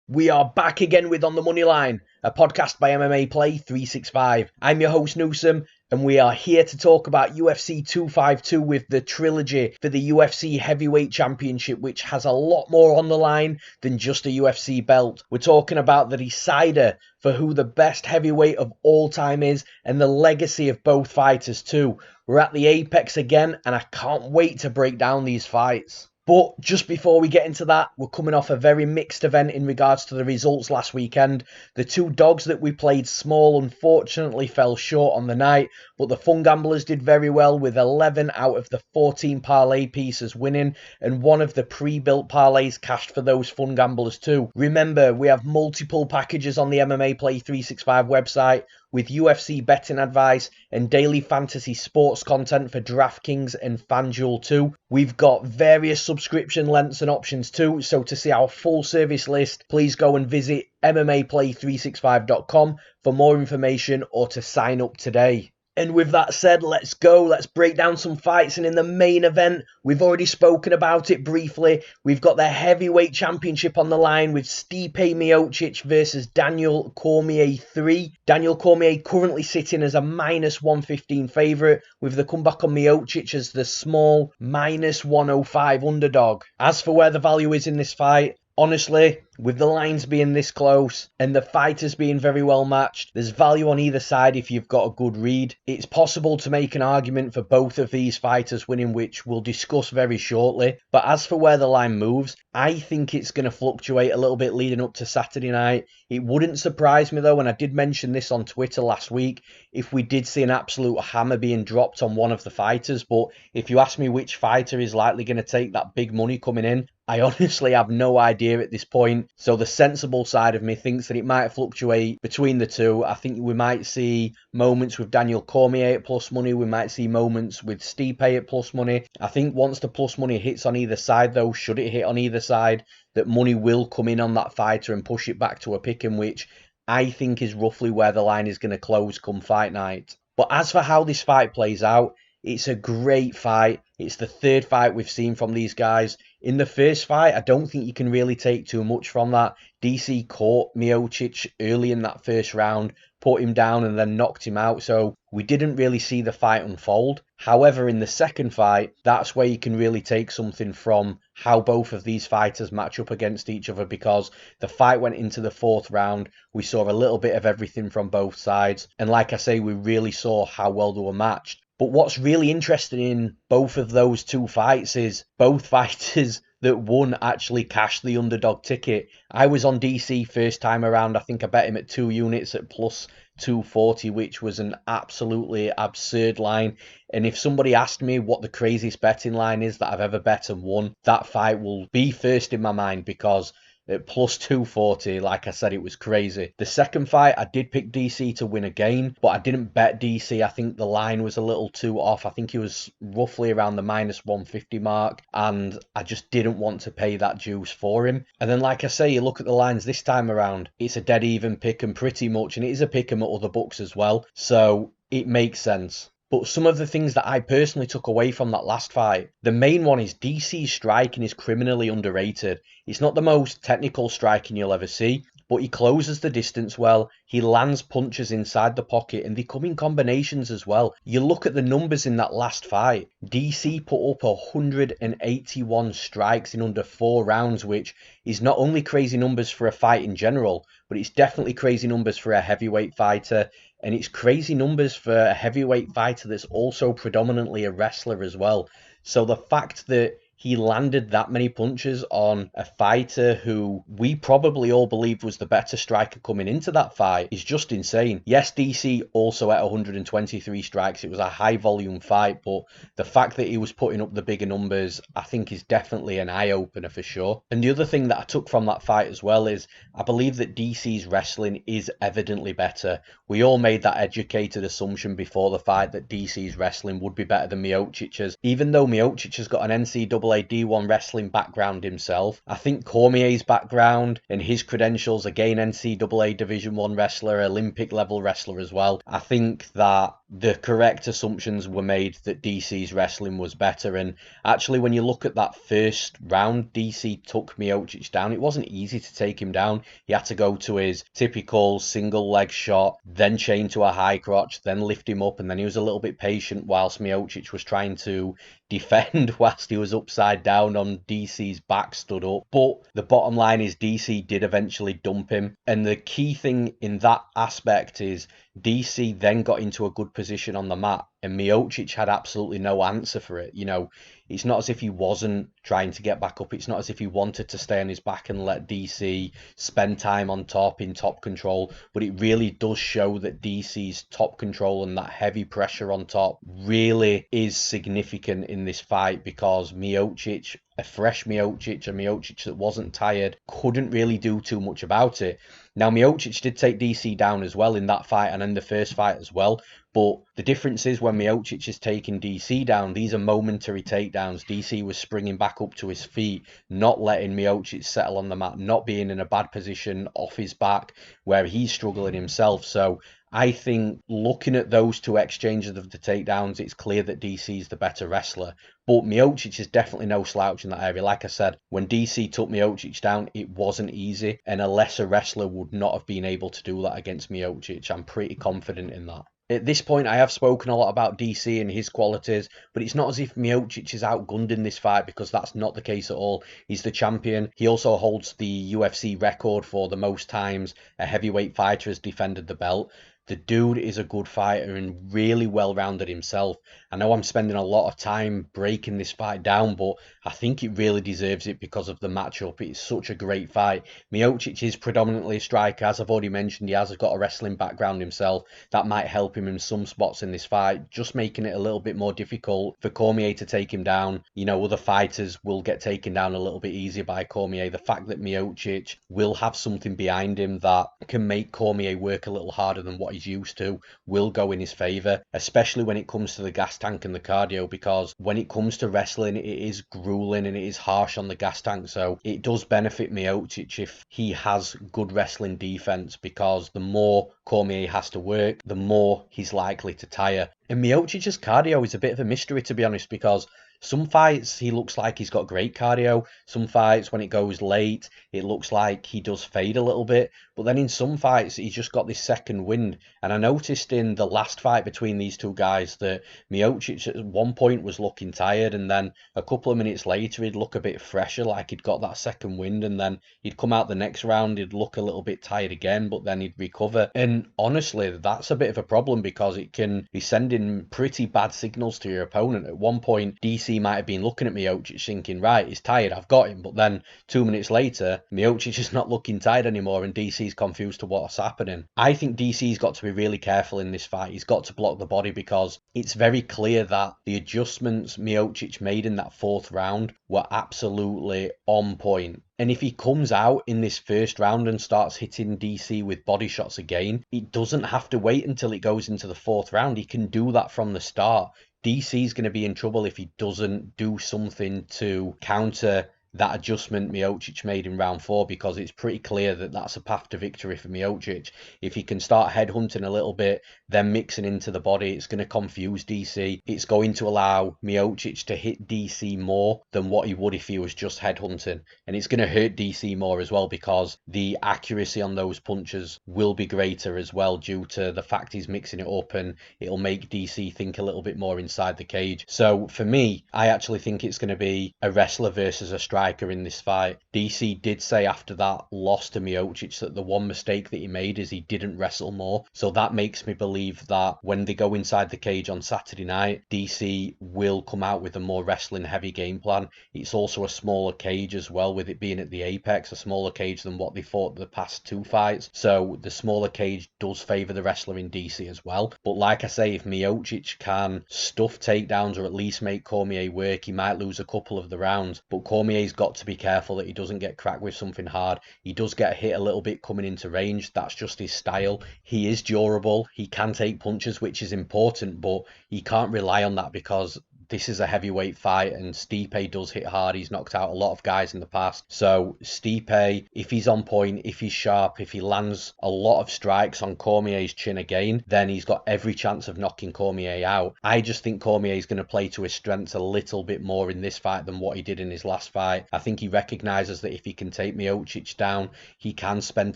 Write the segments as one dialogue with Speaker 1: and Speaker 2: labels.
Speaker 1: We are back again with On the Moneyline, a podcast by MMAPlay365. I'm your host Newsome, and we are here to talk about UFC 252 with the trilogy for the UFC Heavyweight Championship, which has a lot more on the line than just a UFC belt. We're talking about the decider for who the best heavyweight of all time is, and the legacy of both fighters too. We're at the apex again, and I can't wait to break down these fights. But just before we get into that, we're coming off a very mixed event in regards to the results last weekend. The two dogs that we played small unfortunately fell short on the night, but the fun gamblers did very well with 11 out of the 14 parlay pieces winning, and one of the pre-built parlays cashed for those fun gamblers too. Remember, we have multiple packages on the MMAPlay365 website with UFC betting advice and daily fantasy sports content for DraftKings and FanDuel too. We've got various subscription lengths and options too, so to see our full service list, please go and visit MMAPlay365.com for more information or to sign up today. And with that said, let's go. Let's break down some fights. And in the main event, we've already spoken about it briefly. We've got the heavyweight championship on the line with Stipe Miocic versus Daniel Cormier 3. Daniel Cormier currently sitting as a minus 115 favourite, with the comeback on Miocic as the small minus 105 underdog. As for where the value is in this fight, honestly, with the lines being this close and the fighters being very well matched, there's value on either side if you've got a good read. It's possible to make an argument for both of these fighters winning, which we'll discuss very shortly. But as for where the line moves, I think it's going to fluctuate a little bit leading up to Saturday night. It wouldn't surprise me though, and I did mention this on Twitter last week, if we did see an absolute hammer being dropped on one of the fighters. But if you ask me which fighter is likely going to take that big money coming in, I honestly have no idea at this point. So the sensible side of me thinks that it might fluctuate between the two. I think we might see moments with Daniel Cormier at plus money. We might see moments with Stipe at plus money. I think once the plus money hits on either side though, should it hit on either side, that money will come in on that fighter and push it back to a pick 'em, which I think is roughly where the line is going to close come fight night. But as for how this fight plays out, it's a great fight. It's the third fight we've seen from these guys. In the first fight, I don't think you can really take too much from that. DC caught Miocic early in that first round, put him down and then knocked him out. So we didn't really see the fight unfold. However, in the second fight, that's where you can really take something from how both of these fighters match up against each other, because the fight went into the fourth round. We saw a little bit of everything from both sides. And like I say, we really saw how well they were matched. But what's really interesting in both of those two fights is both fighters that won actually cashed the underdog ticket. I was on DC first time around. I think I bet him at 2 units at plus 240, which was an absolutely absurd line. And if somebody asked me what the craziest betting line is that I've ever bet and won, that fight will be first in my mind, because at plus 240, like I said, it was crazy. The second fight, I did pick DC to win again, but I didn't bet DC. I think the line was a little too off. I think it was roughly around the minus 150 mark, and I just didn't want to pay that juice for him. And then, like I say, you look at the lines this time around, it's a dead even pick 'em pretty much, and it is a pick 'em at other books as well, so it makes sense. But some of the things that I personally took away from that last fight, the main one is DC's striking is criminally underrated. It's not the most technical striking you'll ever see, but he closes the distance well, he lands punches inside the pocket, and they come in combinations as well. You look at the numbers in that last fight, DC put up 181 strikes in under 4 rounds, which is not only crazy numbers for a fight in general, but it's definitely crazy numbers for a heavyweight fighter. And it's crazy numbers for a heavyweight fighter that's also predominantly a wrestler as well. So the fact that he landed that many punches on a fighter who we probably all believed was the better striker coming into that fight is just insane. Yes, DC also at 123 strikes. It was a high volume fight, but the fact that he was putting up the bigger numbers, I think, is definitely an eye-opener for sure. And the other thing that I took from that fight as well is I believe that DC's wrestling is evidently better. We all made that educated assumption before the fight that DC's wrestling would be better than Miocic's. Even though Miocic has got an NCAA NCAA D1 wrestling background himself. I think Cormier's background and his credentials, again NCAA Division 1 wrestler, Olympic level wrestler as well, I think that the correct assumptions were made that DC's wrestling was better. And actually, when you look at that first round, DC took Miocic down. It wasn't easy to take him down. He had to go to his typical single leg shot, then chain to a high crotch, then lift him up, and then he was a little bit patient whilst Miocic was trying to defend whilst he was upside down on DC's back stood up. But the bottom line is DC did eventually dump him. And the key thing in that aspect is DC then got into a good position on the mat, and Miocic had absolutely no answer for it. You know, it's not as if he wasn't trying to get back up. It's not as if he wanted to stay on his back and let DC spend time on top in top control. But it really does show that DC's top control and that heavy pressure on top really is significant in this fight, because Miocic, a fresh Miocic, a Miocic that wasn't tired, couldn't really do too much about it. Now, Miocic did take DC down as well in that fight and in the first fight as well. But the difference is when Miocic is taking DC down, these are momentary takedowns. DC was springing back up to his feet, not letting Miocic settle on the mat, not being in a bad position off his back where he's struggling himself. So I think looking at those two exchanges of the takedowns, it's clear that DC is the better wrestler. But Miocic is definitely no slouch in that area. Like I said, when DC took Miocic down, it wasn't easy, and a lesser wrestler would not have been able to do that against Miocic. I'm pretty confident in that. At this point, I have spoken a lot about DC and his qualities, but it's not as if Miocic is outgunned in this fight, because that's not the case at all. He's the champion. He also holds the UFC record for the most times a heavyweight fighter has defended the belt. The dude is a good fighter and really well-rounded himself. I know I'm spending a lot of time breaking this fight down, but I think it really deserves it because of the matchup. It's such a great fight. Miocic is predominantly a striker. As I've already mentioned, he has got a wrestling background himself. That might help him in some spots in this fight, just making it a little bit more difficult for Cormier to take him down. You know, other fighters will get taken down a little bit easier by Cormier. The fact that Miocic will have something behind him that can make Cormier work a little harder than what he's used to will go in his favour, especially when it comes to the gas tank and the cardio, because when it comes to wrestling, it is grueling and it is harsh on the gas tank. So it does benefit Miocic if he has good wrestling defence, because the more Cormier has to work, the more he's likely to tire. And Miocic's cardio is a bit of a mystery, to be honest, because some fights he looks like he's got great cardio. Some fights, when it goes late, it looks like he does fade a little bit. But then in some fights, he's just got this second wind. And I noticed in the last fight between these two guys that Miocic at one point was looking tired, and then a couple of minutes later he'd look a bit fresher, like he'd got that second wind, and then he'd come out the next round, he'd look a little bit tired again, but then he'd recover. And honestly, that's a bit of a problem, because it can be sending pretty bad signals to your opponent. At one point, DC might have been looking at Miocic thinking, right, he's tired, I've got him. But then 2 minutes later, Miocic is not looking tired anymore, and DC's confused to what's happening. I think DC's got to be really careful in this fight. He's got to block the body, because it's very clear that the adjustments Miocic made in that fourth round were absolutely on point. And if he comes out in this first round and starts hitting DC with body shots again, he doesn't have to wait until it goes into the fourth round. He can do that from the start. DC's going to be in trouble if he doesn't do something to counter that adjustment Miocic made in round 4, because it's pretty clear that that's a path to victory for Miocic. If he can start headhunting a little bit, then mixing into the body, it's going to confuse DC. It's going to allow Miocic to hit DC more than what he would if he was just headhunting. And it's going to hurt DC more as well, because the accuracy on those punches will be greater as well, due to the fact he's mixing it up, and it'll make DC think a little bit more inside the cage. So for me, I actually think it's going to be a wrestler versus a striker in this fight. DC did say after that loss to Miocic that the one mistake that he made is he didn't wrestle more. So that makes me believe that when they go inside the cage on Saturday night, DC will come out with a more wrestling heavy game plan. It's also a smaller cage as well, with it being at the Apex, a smaller cage than what they fought the past 2 fights. So the smaller cage does favour the wrestler in DC as well. But like I say, if Miocic can stuff takedowns or at least make Cormier work, he might lose a couple of the rounds. But Cormier's got to be careful that he doesn't get cracked with something hard. He does get hit a little bit coming into range. That's just his style. He is durable. He can take punches, which is important, but he can't rely on that, because this is a heavyweight fight, and Stipe does hit hard. He's knocked out a lot of guys in the past. So Stipe, if he's on point, if he's sharp, if he lands a lot of strikes on Cormier's chin again, then he's got every chance of knocking Cormier out. I just think Cormier is going to play to his strengths a little bit more in this fight than what he did in his last fight. I think he recognises that if he can take Miocic down, he can spend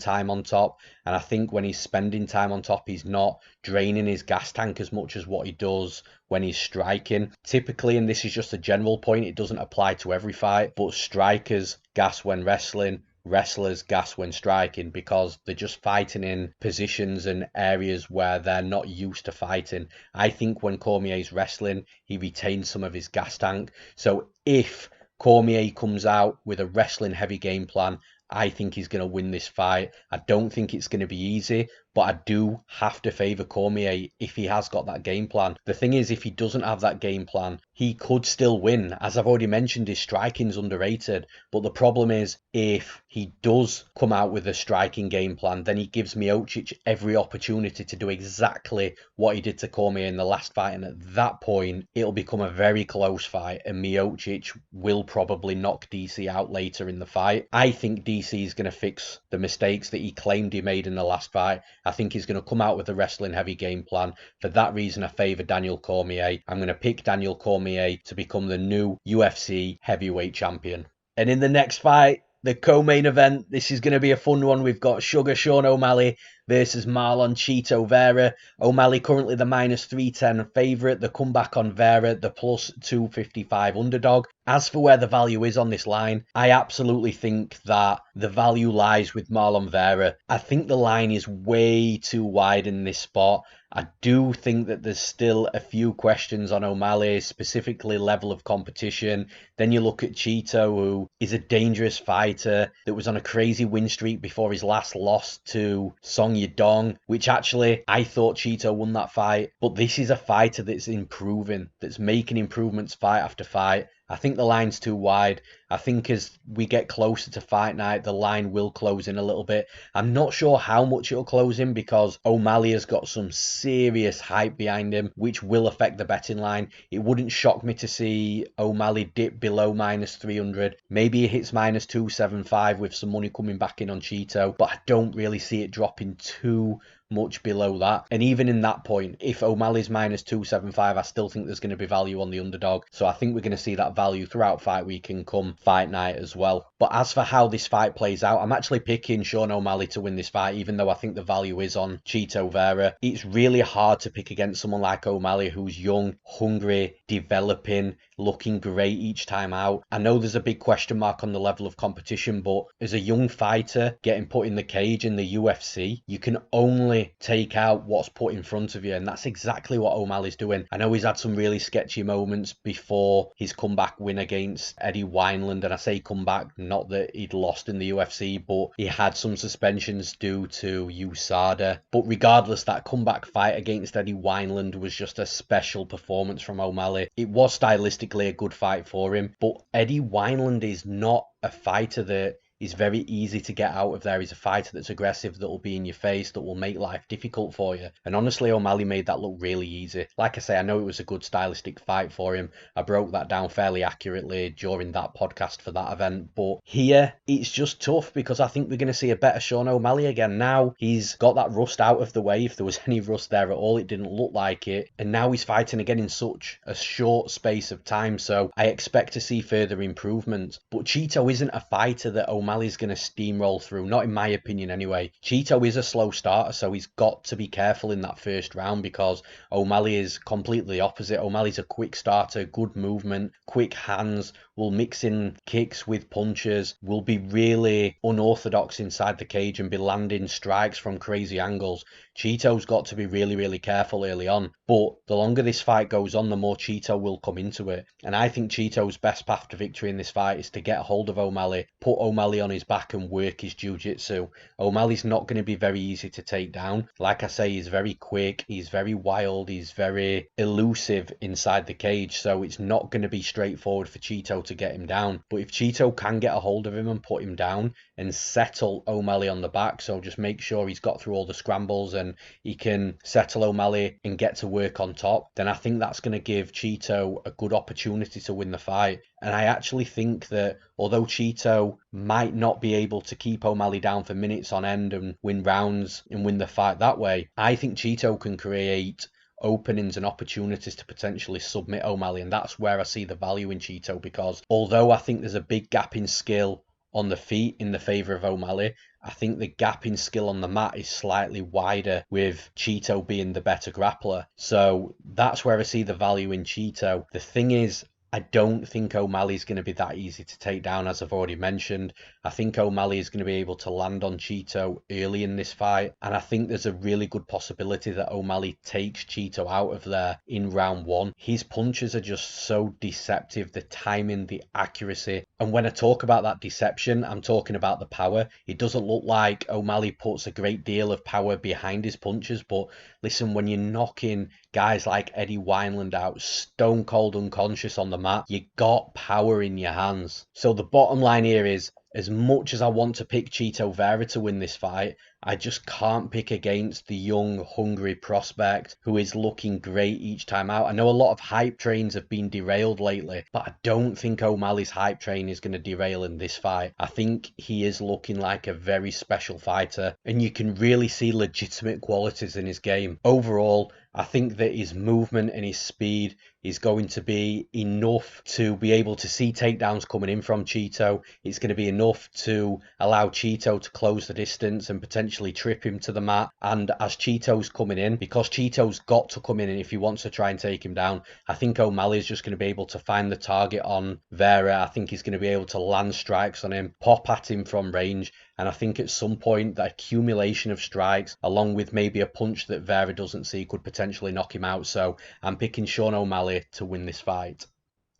Speaker 1: time on top. And I think when he's spending time on top, he's not draining his gas tank as much as what he does when he's striking. Typically, and this is just a general point, it doesn't apply to every fight, but strikers gas when wrestling, wrestlers gas when striking, because they're just fighting in positions and areas where they're not used to fighting. I think when Cormier's wrestling, he retains some of his gas tank. So if Cormier comes out with a wrestling heavy game plan, I think he's going to win this fight. I don't think it's going to be easy, but I do have to favour Cormier if he has got that game plan. The thing is, if he doesn't have that game plan, he could still win. As I've already mentioned, his striking's underrated. But the problem is, if he does come out with a striking game plan, then he gives Miocic every opportunity to do exactly what he did to Cormier in the last fight. And at that point, it'll become a very close fight, and Miocic will probably knock DC out later in the fight. I think DC is going to fix the mistakes that he claimed he made in the last fight. I think he's going to come out with a wrestling heavy game plan. For that reason, I favour Daniel Cormier. I'm going to pick Daniel Cormier to become the new UFC heavyweight champion. And in the next fight, the co-main event, this is going to be a fun one. We've got Sugar Sean O'Malley versus Marlon Cheeto Vera. O'Malley currently the minus 310 favourite. The comeback on Vera, the plus 255 underdog. As for where the value is on this line, I absolutely think that the value lies with Marlon Vera. I think the line is way too wide in this spot. I do think that there's still a few questions on O'Malley, specifically level of competition. Then you look at Cheeto, who is a dangerous fighter that was on a crazy win streak before his last loss to Song Yadong, which actually I thought Cheeto won that fight. But this is a fighter that's improving, that's making improvements fight after fight. I think the line's too wide. I think as we get closer to fight night, the line will close in a little bit. I'm not sure how much it'll close in because O'Malley has got some serious hype behind him, which will affect the betting line. It wouldn't shock me to see O'Malley dip below minus 300. Maybe he hits minus 275 with some money coming back in on Cheeto, but I don't really see it dropping too much below that. And even in that point, if O'Malley's minus 275, I still think there's going to be value on the underdog. So I think we're going to see that value throughout fight week and come fight night as well. But as for how this fight plays out, I'm actually picking Sean O'Malley to win this fight, even though I think the value is on Cheeto Vera. It's really hard to pick against someone like O'Malley, who's young, hungry, developing, looking great each time out. I know there's a big question mark on the level of competition, but as a young fighter getting put in the cage in the UFC, you can only take out what's put in front of you, and that's exactly what O'Malley's doing. I know he's had some really sketchy moments before his comeback win against Eddie Wineland, and I say comeback, not that he'd lost in the UFC, but he had some suspensions due to USADA. But regardless, that comeback fight against Eddie Wineland was just a special performance from O'Malley. It was stylistically a good fight for him, but Eddie Wineland is not a fighter that is very easy to get out of there. He's a fighter that's aggressive, that will be in your face, that will make life difficult for you. And honestly, O'Malley made that look really easy. Like I say, I know it was a good stylistic fight for him. I broke that down fairly accurately during that podcast for that event. But here, it's just tough because I think we're going to see a better Sean O'Malley again. Now he's got that rust out of the way. If there was any rust there at all, it didn't look like it. And now he's fighting again in such a short space of time. So I expect to see further improvements. But Cheeto isn't a fighter that O'Malley's going to steamroll through, not in my opinion anyway. Cheeto is a slow starter, so he's got to be careful in that first round because O'Malley is completely opposite. O'Malley's a quick starter, good movement, quick hands, will mix in kicks with punches, will be really unorthodox inside the cage and be landing strikes from crazy angles. Cheeto's got to be really, really careful early on. But the longer this fight goes on, the more Cheeto will come into it. And I think Cheeto's best path to victory in this fight is to get hold of O'Malley, put O'Malley on his back and work his jiu-jitsu. O'Malley's not going to be very easy to take down. Like I say, he's very quick, he's very wild, he's very elusive inside the cage, so it's not going to be straightforward for Chito to get him down. But if Chito can get a hold of him and put him down and settle O'Malley on the back, so just make sure he's got through all the scrambles and he can settle O'Malley and get to work on top, then I think that's going to give Chito a good opportunity to win the fight. And I actually think that although Chito might not be able to keep O'Malley down for minutes on end and win rounds and win the fight that way, I think Chito can create openings and opportunities to potentially submit O'Malley, and that's where I see the value in Chito, because although I think there's a big gap in skill on the feet in the favour of O'Malley, I think the gap in skill on the mat is slightly wider with Chito being the better grappler. So that's where I see the value in Chito. The thing is, I don't think O'Malley's going to be that easy to take down, as I've already mentioned. I think O'Malley is going to be able to land on Chito early in this fight, and I think there's a really good possibility that O'Malley takes Chito out of there in round one. His punches are just so deceptive, the timing, the accuracy. And when I talk about that deception, I'm talking about the power. It doesn't look like O'Malley puts a great deal of power behind his punches, but listen, when you're knocking guys like Eddie Wineland out stone cold unconscious on the mat, you got power in your hands. So the bottom line here is, as much as I want to pick Chito Vera to win this fight, I just can't pick against the young, hungry prospect who is looking great each time out. I know a lot of hype trains have been derailed lately, but I don't think O'Malley's hype train is going to derail in this fight. I think he is looking like a very special fighter, and you can really see legitimate qualities in his game. Overall, I think that his movement and his speed is going to be enough to be able to see takedowns coming in from Chito. It's going to be enough to allow Chito to close the distance and potentially trip him to the mat. And as Chito's coming in, because Chito's got to come in if he wants to try and take him down, I think O'Malley's just going to be able to find the target on Vera. I think he's going to be able to land strikes on him, pop at him from range. And I think at some point that accumulation of strikes, along with maybe a punch that Vera doesn't see, could potentially knock him out. So I'm picking Sean O'Malley to win this fight.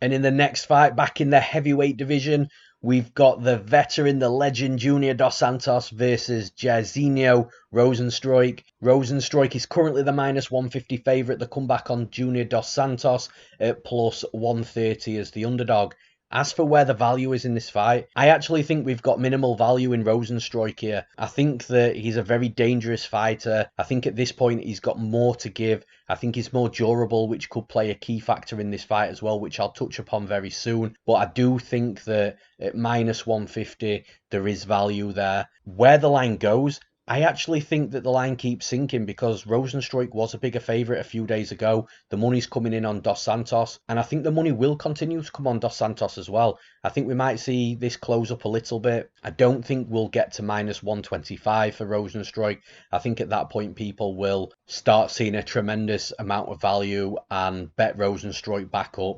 Speaker 1: And in the next fight, back in the heavyweight division, we've got the veteran, the legend, Junior Dos Santos versus Jairzinho Rozenstruik. Rozenstruik is currently the minus 150 favourite. The comeback on Junior Dos Santos at plus 130 as the underdog. As for where the value is in this fight, I actually think we've got minimal value in Rozenstruik here. I think that he's a very dangerous fighter. I think at this point he's got more to give. I think he's more durable, which could play a key factor in this fight as well, which I'll touch upon very soon. But I do think that at minus 150, there is value there. Where the line goes, I actually think that the line keeps sinking because Rozenstruik was a bigger favourite a few days ago. The money's coming in on Dos Santos, and I think the money will continue to come on Dos Santos as well. I think we might see this close up a little bit. I don't think we'll get to minus 125 for Rozenstruik. I think at that point people will start seeing a tremendous amount of value and bet Rozenstruik back up.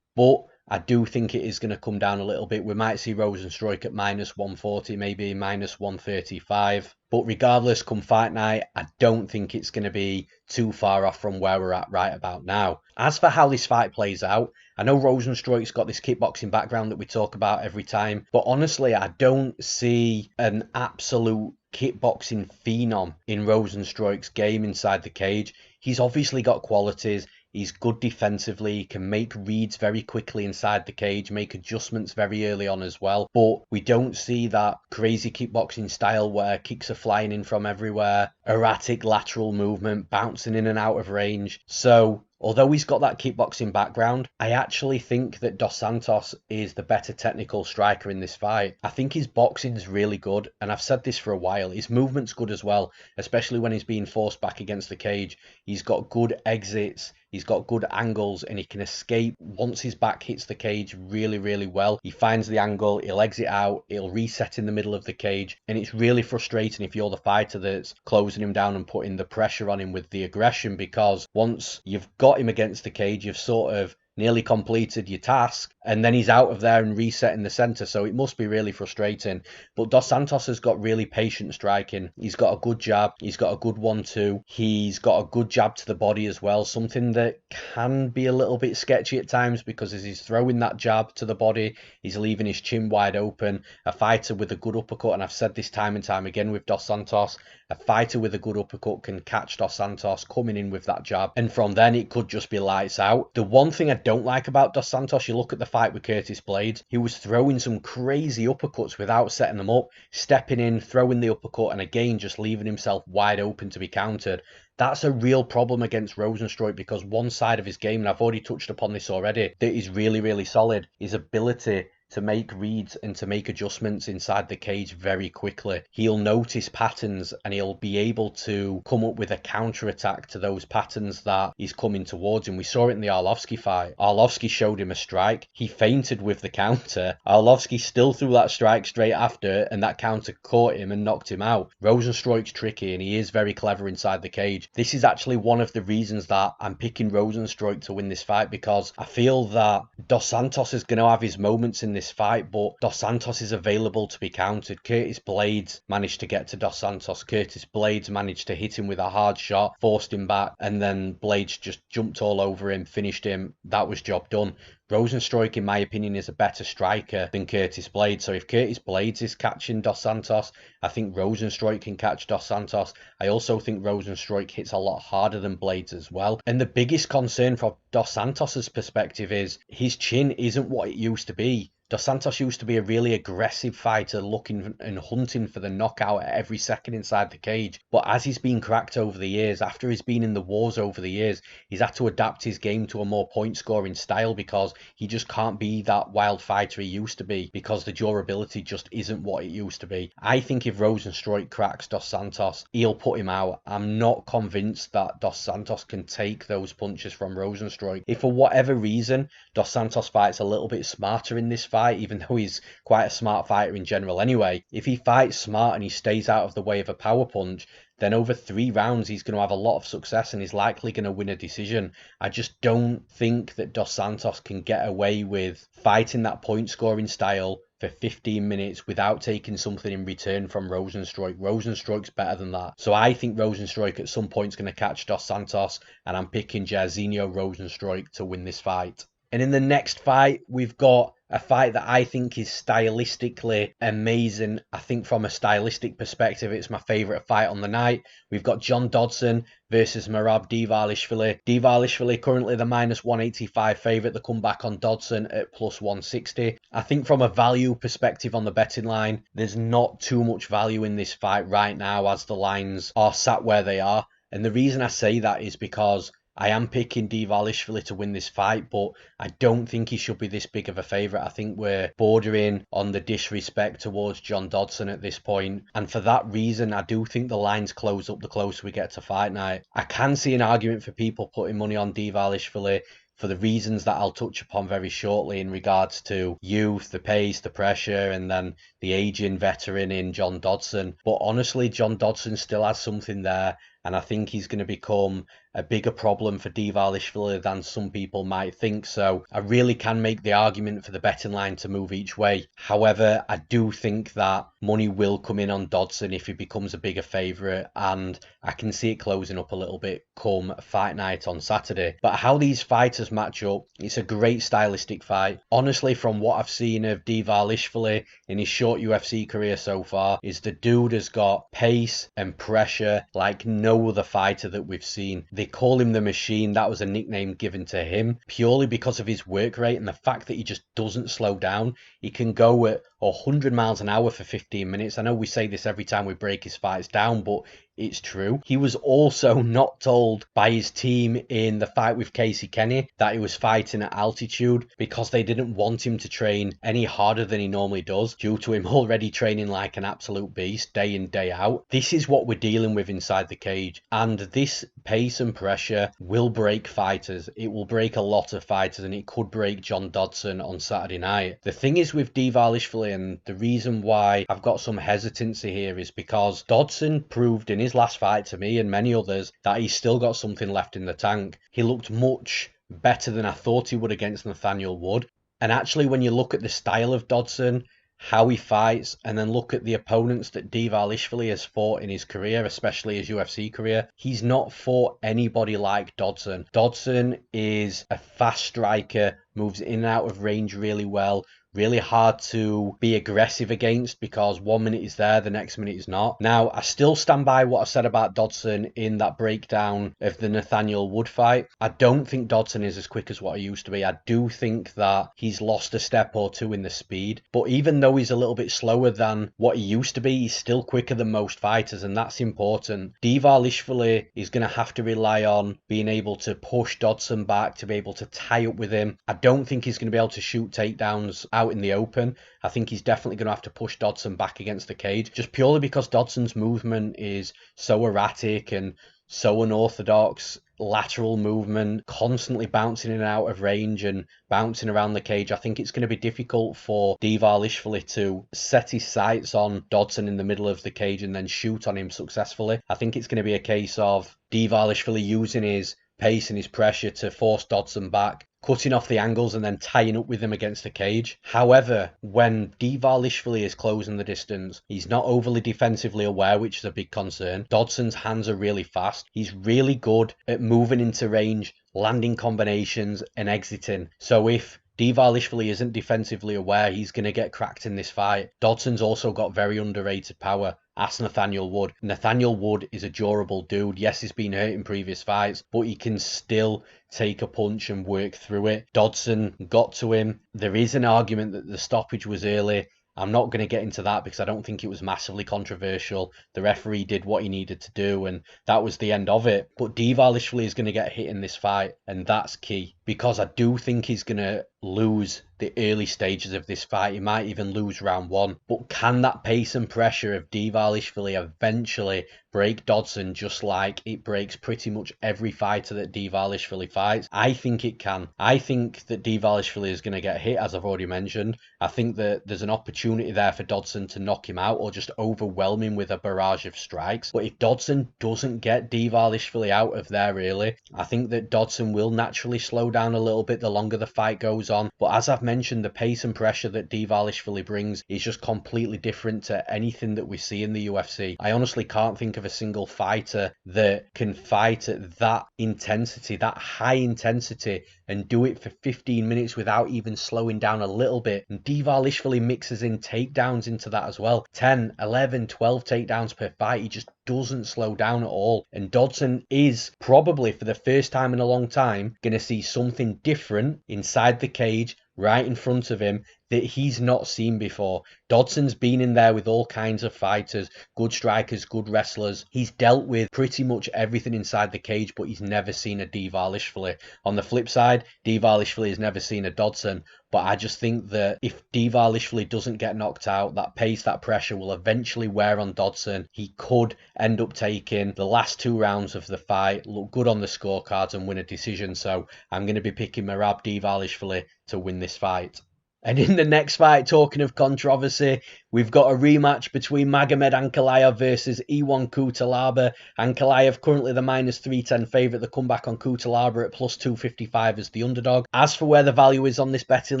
Speaker 1: But I do think it is going to come down a little bit. We might see Rozenstruik at minus 140, maybe minus 135. But regardless, come fight night, I don't think it's going to be too far off from where we're at right about now. As for how this fight plays out, I know Rozenstruik's got this kickboxing background that we talk about every time, but honestly, I don't see an absolute kickboxing phenom in Rozenstruik's game inside the cage. He's obviously got qualities. He's good defensively, he can make reads very quickly inside the cage, make adjustments very early on as well. But we don't see that crazy kickboxing style where kicks are flying in from everywhere, erratic lateral movement, bouncing in and out of range. So although he's got that kickboxing background, I actually think that Dos Santos is the better technical striker in this fight. I think his boxing's really good, and I've said this for a while. His movement's good as well, especially when he's being forced back against the cage. He's got good exits, he's got good angles, and he can escape once his back hits the cage really, really well. He finds the angle, he'll exit out, he'll reset in the middle of the cage, and it's really frustrating if you're the fighter that's closing him down and putting the pressure on him with the aggression, because once you've got him against the cage, you've sort of nearly completed your task, and then he's out of there and reset in the centre, so it must be really frustrating. But Dos Santos has got really patient striking. He's got a good jab, he's got a good 1-2, he's got a good jab to the body as well, something that can be a little bit sketchy at times, because as he's throwing that jab to the body, he's leaving his chin wide open. A fighter with a good uppercut, and I've said this time and time again with Dos Santos, a fighter with a good uppercut can catch Dos Santos coming in with that jab, and from then it could just be lights out. The one thing I don't like about Dos Santos, you look at the fight with Curtis Blades, he was throwing some crazy uppercuts without setting them up, stepping in, throwing the uppercut, and again just leaving himself wide open to be countered. That's a real problem against Rozenstruik, because one side of his game, and I've already touched upon this already, that is really, really solid, his ability to make reads and to make adjustments inside the cage very quickly. He'll notice patterns and he'll be able to come up with a counter attack to those patterns that he's coming towards him. We saw it in the Arlovski fight. Arlovski showed him a strike, he feinted with the counter, Arlovski still threw that strike straight after, and that counter caught him and knocked him out. Rozenstruik's tricky and he is very clever inside the cage. This is actually one of the reasons that I'm picking Rozenstruik to win this fight, because I feel that Dos Santos is going to have his moments in this fight, but Dos Santos is available to be countered. Curtis Blades managed to get to Dos Santos. Curtis Blades managed to hit him with a hard shot, forced him back, and then Blades just jumped all over him, finished him. That was job done. Rozenstruik, in my opinion, is a better striker than Curtis Blades. So if Curtis Blades is catching Dos Santos, I think Rozenstruik can catch Dos Santos. I also think Rozenstruik hits a lot harder than Blades as well. And the biggest concern from Dos Santos' perspective is his chin isn't what it used to be. Dos Santos used to be a really aggressive fighter, looking and hunting for the knockout at every second inside the cage. But as he's been cracked over the years, after he's been in the wars over the years, he's had to adapt his game to a more point-scoring style, because he just can't be that wild fighter he used to be, because the durability just isn't what it used to be. I think if Rozenstruik cracks Dos Santos, he'll put him out. I'm not convinced that Dos Santos can take those punches from Rozenstruik. If for whatever reason Dos Santos fights a little bit smarter in this fight, even though he's quite a smart fighter in general anyway, if he fights smart and he stays out of the way of a power punch, then over 3 rounds he's going to have a lot of success and he's likely going to win a decision. I just don't think that Dos Santos can get away with fighting that point scoring style for 15 minutes without taking something in return from Rozenstruik. Rozenstruik's better than that. So I think Rozenstruik at some point is going to catch Dos Santos, and I'm picking Jairzinho Rozenstruik to win this fight. And in the next fight, we've got a fight that I think is stylistically amazing. I think from a stylistic perspective, it's my favourite fight on the night. We've got John Dodson versus Merab Dvalishvili. Dvalishvili currently the -185 favourite. The comeback on Dodson at +160. I think from a value perspective on the betting line, there's not too much value in this fight right now as the lines are sat where they are. And the reason I say that is because I am picking Dvalishvili to win this fight, but I don't think he should be this big of a favourite. I think we're bordering on the disrespect towards John Dodson at this point. And for that reason, I do think the lines close up the closer we get to fight night. I can see an argument for people putting money on Dvalishvili for the reasons that I'll touch upon very shortly in regards to youth, the pace, the pressure, and then the aging veteran in John Dodson. But honestly, John Dodson still has something there, and I think he's going to become a bigger problem for Dvalishvili than some people might think. So I really can make the argument for the betting line to move each way. However, I do think that money will come in on Dodson if he becomes a bigger favourite, and I can see it closing up a little bit come fight night on Saturday. But how these fighters match up, it's a great stylistic fight. Honestly, from what I've seen of Dvalishvili in his short UFC career so far, is the dude has got pace and pressure like no other fighter that we've seen. They call him the Machine. That was a nickname given to him purely because of his work rate and the fact that he just doesn't slow down. He can go at 100 miles an hour for 15 minutes. I know we say this every time we break his fights down, but it's true. He was also not told by his team in the fight with Casey Kenny that he was fighting at altitude because they didn't want him to train any harder than he normally does due to him already training like an absolute beast day in, day out. This is what we're dealing with inside the cage, and this pace and pressure will break fighters. It will break a lot of fighters, and it could break John Dodson on Saturday night. The thing is with Dvalishvili, and the reason why I've got some hesitancy here, is because Dodson proved in his last fight to me and many others that he's still got something left in the tank. He looked much better than I thought he would against Nathaniel Wood. And actually, when you look at the style of Dodson, how he fights, and then look at the opponents that Dvalishvili has fought in his career, especially his UFC career, he's not fought anybody like Dodson. Dodson is a fast striker, moves in and out of range really well, really hard to be aggressive against because 1 minute is there, the next minute is not. Now, I still stand by what I said about Dodson in that breakdown of the Nathaniel Wood fight. I don't think Dodson is as quick as what he used to be. I do think that he's lost a step or two in the speed, but even though he's a little bit slower than what he used to be, he's still quicker than most fighters, and that's important. Dvalishvili is going to have to rely on being able to push Dodson back, to be able to tie up with him. I don't think he's going to be able to shoot takedowns out in the open. I think he's definitely going to have to push Dodson back against the cage, just purely because Dodson's movement is so erratic and so unorthodox. Lateral movement, constantly bouncing in and out of range and bouncing around the cage. I think it's going to be difficult for Dvalishvili to set his sights on Dodson in the middle of the cage and then shoot on him successfully. I think it's going to be a case of Dvalishvili using his pace and his pressure to force Dodson back, cutting off the angles and then tying up with him against the cage. However, when Dvalishvili is closing the distance, he's not overly defensively aware, which is a big concern. Dodson's hands are really fast. He's really good at moving into range, landing combinations and exiting. So if Dvalishvili isn't defensively aware, he's going to get cracked in this fight. Dodson's also got very underrated power. Ask Nathaniel Wood. Nathaniel Wood is a durable dude. Yes, he's been hurt in previous fights, but he can still take a punch and work through it. Dodson got to him. There is an argument that the stoppage was early. I'm not going to get into that because I don't think it was massively controversial. The referee did what he needed to do, and that was the end of it. But Dvalishvili is going to get hit in this fight, and that's key, because I do think he's going to lose the early stages of this fight. He might even lose round one. But can that pace and pressure of Dvalishvili eventually break Dodson, just like it breaks pretty much every fighter that Dvalishvili fights? I think it can. I think that Dvalishvili is going to get hit, as I've already mentioned. I think that there's an opportunity there for Dodson to knock him out or just overwhelm him with a barrage of strikes. But if Dodson doesn't get Dvalishvili out of there early, I think that Dodson will naturally slow down a little bit the longer the fight goes on. But as I've mentioned, the pace and pressure that Dvalishvili brings is just completely different to anything that we see in the UFC. I honestly can't think of a single fighter that can fight at that intensity, that high intensity, and do it for 15 minutes without even slowing down a little bit. And Dvalishvili mixes in takedowns into that as well. 10, 11, 12 takedowns per fight. He just doesn't slow down at all. And Dodson is probably, for the first time in a long time, going to see something different inside the cage, right in front of him, that he's not seen before. Dodson's been in there with all kinds of fighters, good strikers, good wrestlers. He's dealt with pretty much everything inside the cage, but he's never seen a Dvalishvili. On the flip side, Dvalishvili has never seen a Dodson. But I just think that if Dvalishvili doesn't get knocked out, that pace, that pressure will eventually wear on Dodson. He could end up taking the last 2 rounds of the fight, look good on the scorecards and win a decision. So I'm going to be picking Merab Dvalishvili to win this fight. And in the next fight, talking of controversy, we've got a rematch between Magomed Ankalaev versus Ion Cutelaba. Ankalaev currently the -310 favourite. The comeback on Cutelaba at +255 as the underdog. As for where the value is on this betting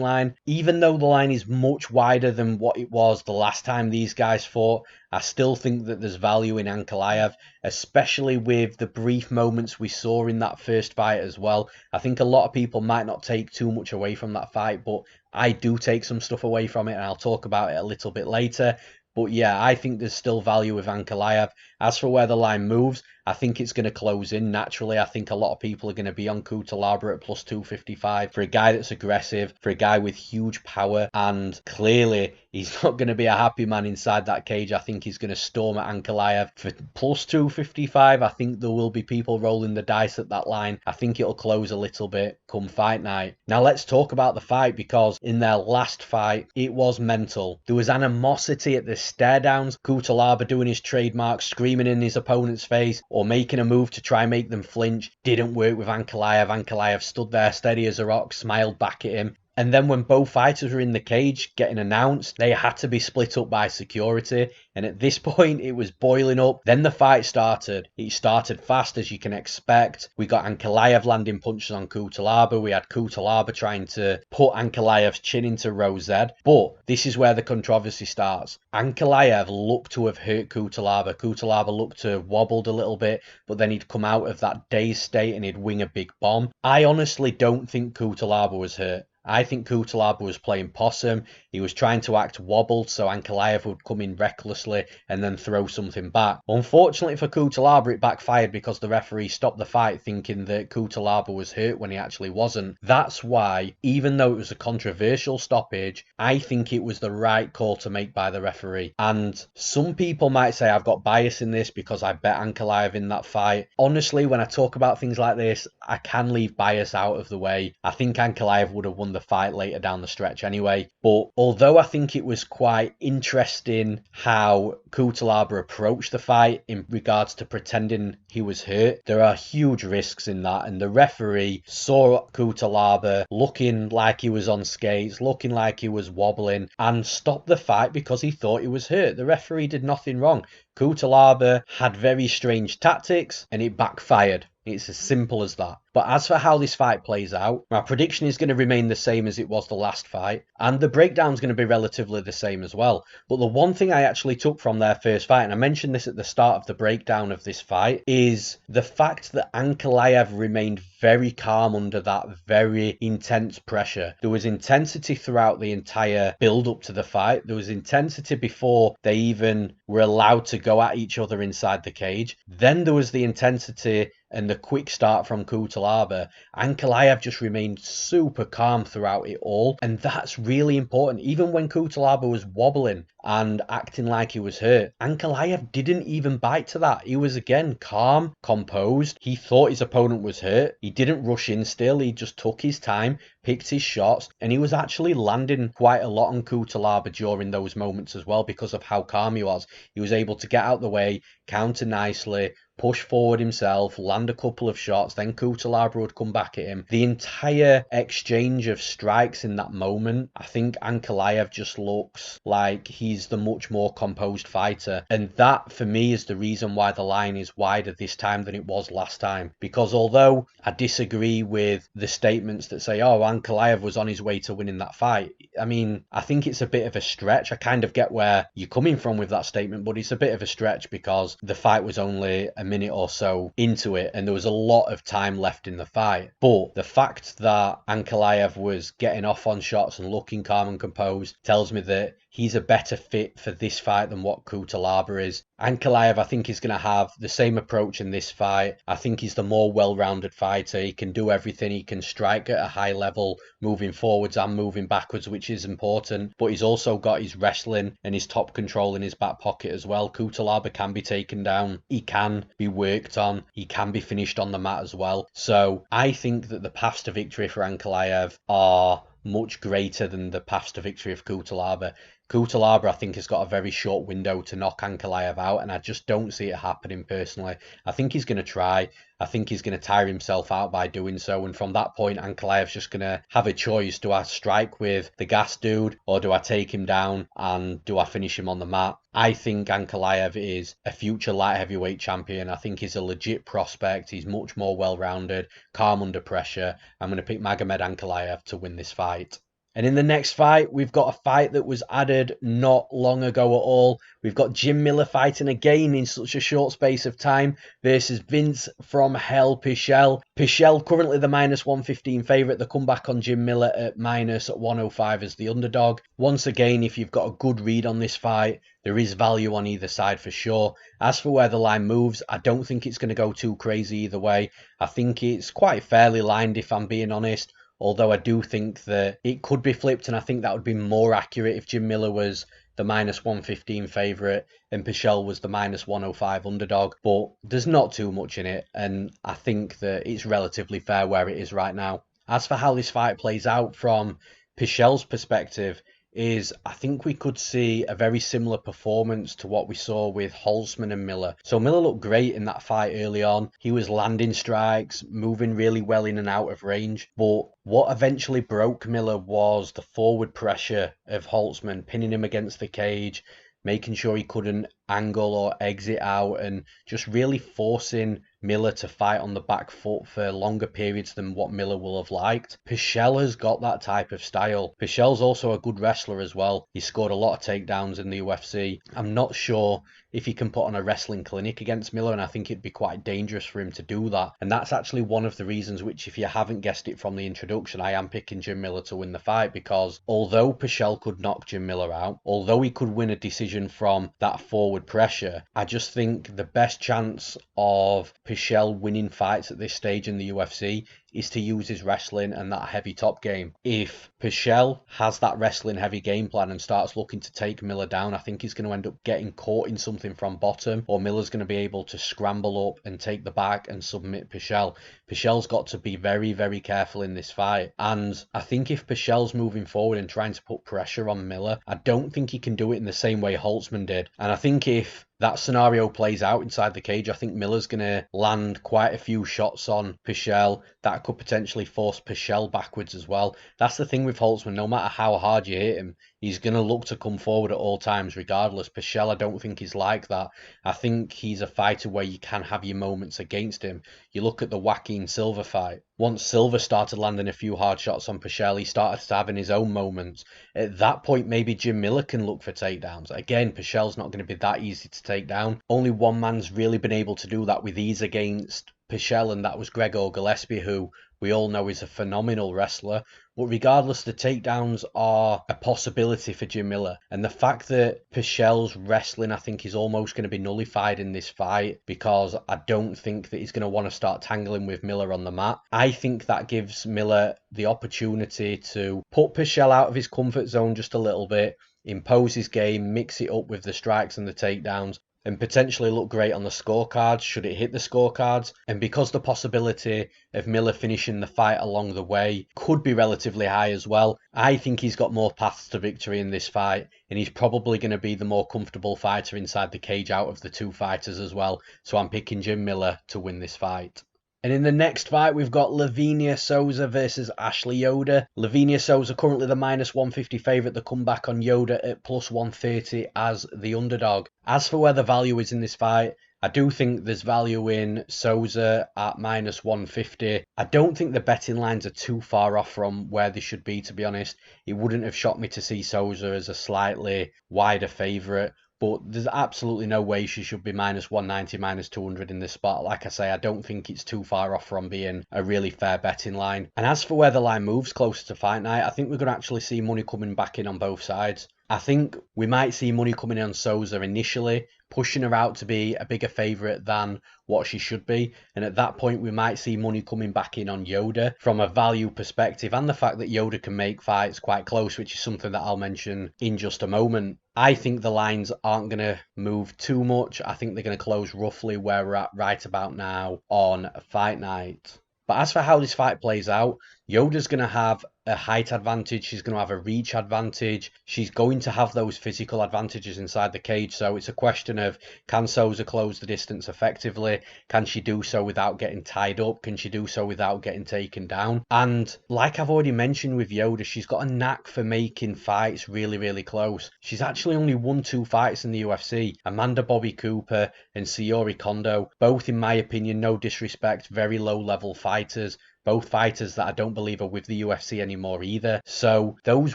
Speaker 1: line, even though the line is much wider than what it was the last time these guys fought, I still think that there's value in Ankalaev, especially with the brief moments we saw in that first fight as well. I think a lot of people might not take too much away from that fight, but I do take some stuff away from it, and I'll talk about it a little bit later. But yeah, I think there's still value with Ankalaev. As for where the line moves, I think it's going to close in naturally. I think a lot of people are going to be on Cutelaba at +255 for a guy that's aggressive, for a guy with huge power, and clearly he's not going to be a happy man inside that cage. I think he's going to storm at Ankalaev for +255. I think there will be people rolling the dice at that line. I think it'll close a little bit come fight night. Now let's talk about the fight, because in their last fight, it was mental. There was animosity at the stare downs. Cutelaba doing his trademark, screaming in his opponent's face, or making a move to try and make them flinch. Didn't work with Ankalaev. Ankalaev stood there steady as a rock, smiled back at him. And then when both fighters were in the cage getting announced, they had to be split up by security. And at this point, it was boiling up. Then the fight started. It started fast, as you can expect. We got Ankalaev landing punches on Cutelaba. We had Cutelaba trying to put Ankalaev's chin into Rozed. But this is where the controversy starts. Ankalaev looked to have hurt Cutelaba. Cutelaba looked to have wobbled a little bit, but then he'd come out of that dazed state and he'd wing a big bomb. I honestly don't think Cutelaba was hurt. I think Cutelaba was playing possum. He was trying to act wobbled so Ankalaev would come in recklessly and then throw something back. Unfortunately for Cutelaba, it backfired because the referee stopped the fight thinking that Cutelaba was hurt when he actually wasn't. That's why, even though it was a controversial stoppage, I think it was the right call to make by the referee. And some people might say I've got bias in this because I bet Ankalaev in that fight. Honestly, when I talk about things like this, I can leave bias out of the way. I think Ankalaev would have won the fight later down the stretch anyway. But although I think it was quite interesting how Cutelaba approached the fight in regards to pretending he was hurt, there are huge risks in that, and the referee saw Cutelaba looking like he was on skates, looking like he was wobbling, and stopped the fight because he thought he was hurt. The referee did nothing wrong. Cutelaba had very strange tactics and it backfired. It's as simple as that. But as for how this fight plays out, my prediction is going to remain the same as it was the last fight, and the breakdown is going to be relatively the same as well. But the one thing I actually took from their first fight, and I mentioned this at the start of the breakdown of this fight, is the fact that Ankalaev remained very calm under that very intense pressure. There was intensity throughout the entire build-up to the fight. There was intensity before they even were allowed to go at each other inside the cage. Then there was the intensity and the quick start from Cutelaba. Ankalaev just remained super calm throughout it all, and that's really important. Even when Cutelaba was wobbling and acting like he was hurt, Ankalaev didn't even bite to that. He was again calm, composed. He thought his opponent was hurt. He didn't rush in still. He just took his time, picked his shots, and he was actually landing quite a lot on Cutelaba during those moments as well because of how calm he was. He was able to get out the way, counter nicely, push forward himself, land a couple of shots, then Cutelaba would come back at him. The entire exchange of strikes in that moment, I think Ankalaev just looks like he's the much more composed fighter. And that, for me, is the reason why the line is wider this time than it was last time. Because although I disagree with the statements that say, oh, Ankalaev was on his way to winning that fight, I mean, I think it's a bit of a stretch. I kind of get where you're coming from with that statement, but it's a bit of a stretch because the fight was only a minute or so into it and there was a lot of time left in the fight. But the fact that Ankalaev was getting off on shots and looking calm and composed tells me that he's a better fit for this fight than what Cutelaba is. Ankalaev, I think, is going to have the same approach in this fight. I think he's the more well-rounded fighter. He can do everything. He can strike at a high level, moving forwards and moving backwards, which is important. But he's also got his wrestling and his top control in his back pocket as well. Cutelaba can be taken down. He can be worked on. He can be finished on the mat as well. So I think that the paths to victory for Ankalaev are much greater than the paths to victory of Cutelaba. Cutelaba, I think, has got a very short window to knock Ankalaev out, and I just don't see it happening personally. I think he's going to try. I think he's going to tire himself out by doing so, and from that point, Ankalaev's just going to have a choice. Do I strike with the gas dude, or do I take him down, and do I finish him on the mat? I think Ankalaev is a future light heavyweight champion. I think he's a legit prospect. He's much more well-rounded, calm under pressure. I'm going to pick Magomed Ankalaev to win this fight. And in the next fight, we've got a fight that was added not long ago at all. We've got Jim Miller fighting again in such a short space of time versus Vinc from Hell Pichel. Pichel currently the minus 115 favourite. The comeback on Jim Miller at minus 105 as the underdog. Once again, if you've got a good read on this fight, there is value on either side for sure. As for where the line moves, I don't think it's going to go too crazy either way. I think it's quite fairly lined if I'm being honest. Although I do think that it could be flipped, and I think that would be more accurate if Jim Miller was the minus 115 favourite and Pichel was the minus 105 underdog. But there's not too much in it, and I think that it's relatively fair where it is right now. As for how this fight plays out from Pichel's perspective, is I think we could see a very similar performance to what we saw with Holtzman and Miller. So Miller looked great in that fight early on. He was landing strikes, moving really well in and out of range. But what eventually broke Miller was the forward pressure of Holtzman, pinning him against the cage, making sure he couldn't angle or exit out, and just really forcing Miller to fight on the back foot for longer periods than what Miller will have liked. Pichel has got that type of style. Pichel's also a good wrestler as well. He scored a lot of takedowns in the UFC. I'm not sure if he can put on a wrestling clinic against Miller, and I think it'd be quite dangerous for him to do that. And that's actually one of the reasons which, if you haven't guessed it from the introduction, I am picking Jim Miller to win the fight, because although Pichel could knock Jim Miller out, although he could win a decision from that forward pressure, I just think the best chance of Pichel winning fights at this stage in the UFC is to use his wrestling and that heavy top game. If Pichel has that wrestling heavy game plan and starts looking to take Miller down, I think he's going to end up getting caught in something from bottom, or Miller's going to be able to scramble up and take the back and submit Pichel. Pichel's got to be very, very careful in this fight. And I think if Pichel's moving forward and trying to put pressure on Miller, I don't think he can do it in the same way Holtzman did. And I think if that scenario plays out inside the cage, I think Miller's going to land quite a few shots on Pichel that could potentially force Pichel backwards as well. That's the thing with Holtzman. No matter how hard you hit him, he's going to look to come forward at all times regardless. Pichel, I don't think he's like that. I think he's a fighter where you can have your moments against him. You look at the Joaquin Silva fight. Once Silva started landing a few hard shots on Pichel, he started having his own moments. At that point, maybe Jim Miller can look for takedowns. Again, Pichel's not going to be that easy to take down. Only one man's really been able to do that with ease against Pichel, and that was Gregor Gillespie, who we all know is a phenomenal wrestler. But regardless, the takedowns are a possibility for Jim Miller. And the fact that Pichel's wrestling, I think, is almost going to be nullified in this fight, because I don't think that he's going to want to start tangling with Miller on the mat. I think that gives Miller the opportunity to put Pichel out of his comfort zone just a little bit, impose his game, mix it up with the strikes and the takedowns, and potentially look great on the scorecards should it hit the scorecards. And because the possibility of Miller finishing the fight along the way could be relatively high as well, I think he's got more paths to victory in this fight, and he's probably going to be the more comfortable fighter inside the cage out of the two fighters as well. So I'm picking Jim Miller to win this fight. And in the next fight, we've got Livinha Souza versus Ashley Yoder. Livinha Souza currently the -150 favourite. The comeback on Yoder at +130 as the underdog. As for where the value is in this fight, I do think there's value in Souza at -150. I don't think the betting lines are too far off from where they should be, to be honest. It wouldn't have shocked me to see Souza as a slightly wider favourite. But there's absolutely no way she should be -190, -200 in this spot. Like I say, I don't think it's too far off from being a really fair betting line. And as for where the line moves closer to fight night, I think we're going to actually see money coming back in on both sides. I think we might see money coming in on Souza initially, pushing her out to be a bigger favourite than what she should be. And at that point, we might see money coming back in on Yoder from a value perspective, and the fact that Yoder can make fights quite close, which is something that I'll mention in just a moment. I think the lines aren't going to move too much. I think they're going to close roughly where we're at right about now on fight night. But as for how this fight plays out, Yoder's going to have a height advantage, she's going to have a reach advantage, she's going to have those physical advantages inside the cage. So it's a question of, can Souza close the distance effectively? Can she do so without getting tied up? Can she do so without getting taken down? And like I've already mentioned with Yoder, she's got a knack for making fights really, really close. She's actually only won 2 fights in the UFC, Amanda Bobby Cooper and Sayori Kondo, both in my opinion, no disrespect, very low level fighters. Both fighters that I don't believe are with the UFC anymore either. So those